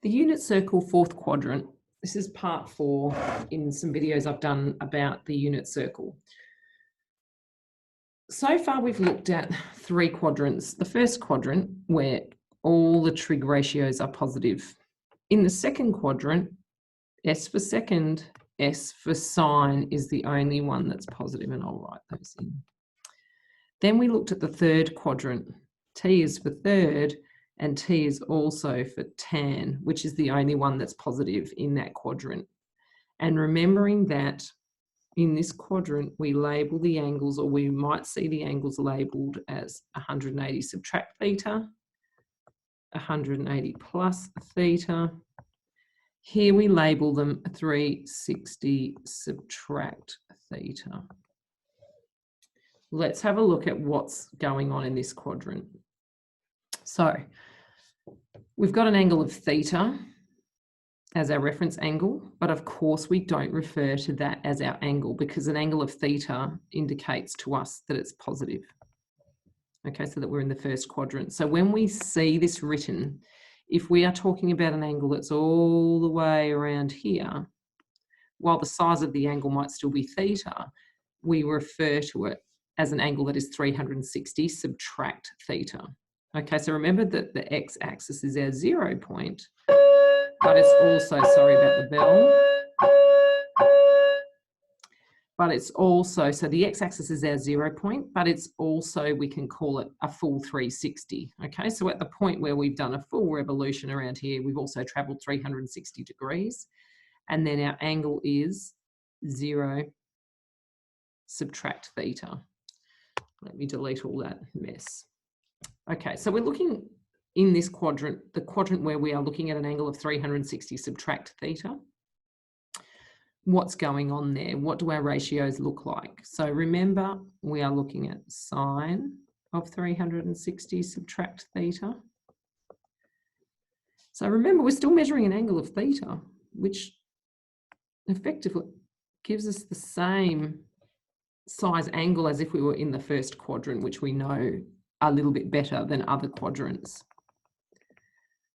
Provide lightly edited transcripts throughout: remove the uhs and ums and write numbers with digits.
The unit circle fourth quadrant. This is part 4 in some videos I've done about the unit circle. So far we've looked at 3 quadrants. The first quadrant where all the trig ratios are positive. In the second quadrant, S for second, S for sine is the only one that's positive, and I'll write those in. Then we looked at the third quadrant. T is for third, and T is also for tan, which is the only one that's positive in that quadrant. And remembering that in this quadrant, we label the angles, or we might see the angles labeled as 180 subtract theta, 180 plus theta. Here we label them 360 subtract theta. Let's have a look at what's going on in this quadrant. So we've got an angle of theta as our reference angle, but of course we don't refer to that as our angle because an angle of theta indicates to us that it's positive. Okay, so that we're in the first quadrant. So when we see this written, if we are talking about an angle that's all the way around here, while the size of the angle might still be theta, we refer to it as an angle that is 360 subtract theta. Okay, so remember that the x-axis is our 0 point, but it's also, sorry about the bell, but it's also, so the x-axis is our 0 point, but it's also, we can call it a full 360. Okay, so at the point where we've done a full revolution around here, we've also traveled 360 degrees, and then our angle is 0 subtract theta. Let me delete all that mess. Okay, so we're looking in this quadrant, the quadrant where we are looking at an angle of 360 subtract theta. What's going on there? What do our ratios look like? So remember, we are looking at sine of 360 subtract theta. So remember, we're still measuring an angle of theta, which effectively gives us the same size angle as if we were in the first quadrant, which we know a little bit better than other quadrants.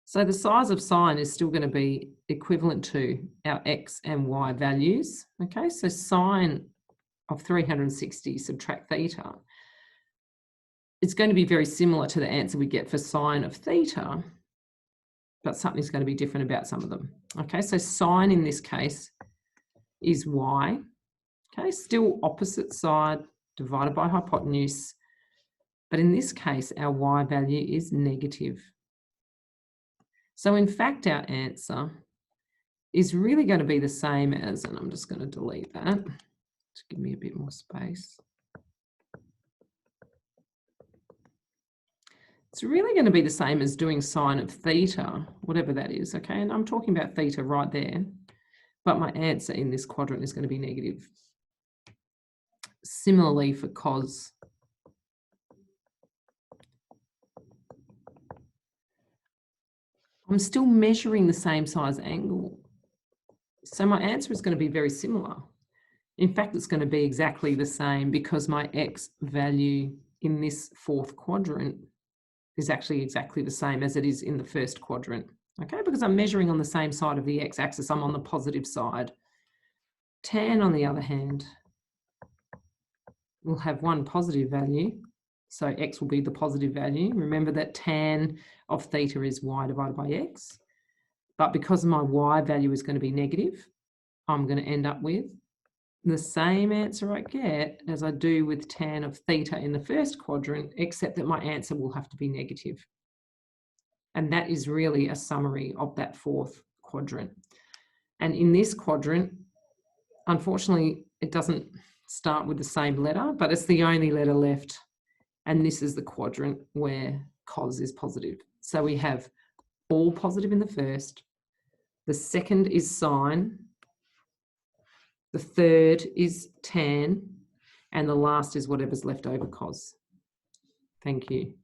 So the size of sine is still going to be equivalent to our x and y values. Okay, so sine of 360 subtract theta, it's going to be very similar to the answer we get for sine of theta, but something's going to be different about some of them. Okay, so sine in this case is y. Okay, still opposite side divided by hypotenuse, but in this case our y value is negative. So in fact our answer is really going to be the same as, and I'm just going to delete that to give me a bit more space. It's really going to be the same as doing sine of theta, whatever that is, okay? And I'm talking about theta right there, but my answer in this quadrant is going to be negative. Similarly for cos. I'm still measuring the same size angle. So my answer is going to be very similar. In fact, it's going to be exactly the same because my x value in this fourth quadrant is actually exactly the same as it is in the first quadrant. Okay, because I'm measuring on the same side of the x-axis, I'm on the positive side. Tan, on the other hand, will have one positive value. So x will be the positive value. Remember that tan of theta is y divided by x. But because my y value is going to be negative, I'm going to end up with the same answer I get as I do with tan of theta in the first quadrant, except that my answer will have to be negative. And that is really a summary of that fourth quadrant. And in this quadrant, unfortunately, it doesn't start with the same letter, but it's the only letter left. And this is the quadrant where cos is positive. So we have all positive in the first. The second is sine. The third is tan. And the last is whatever's left over cos. Thank you.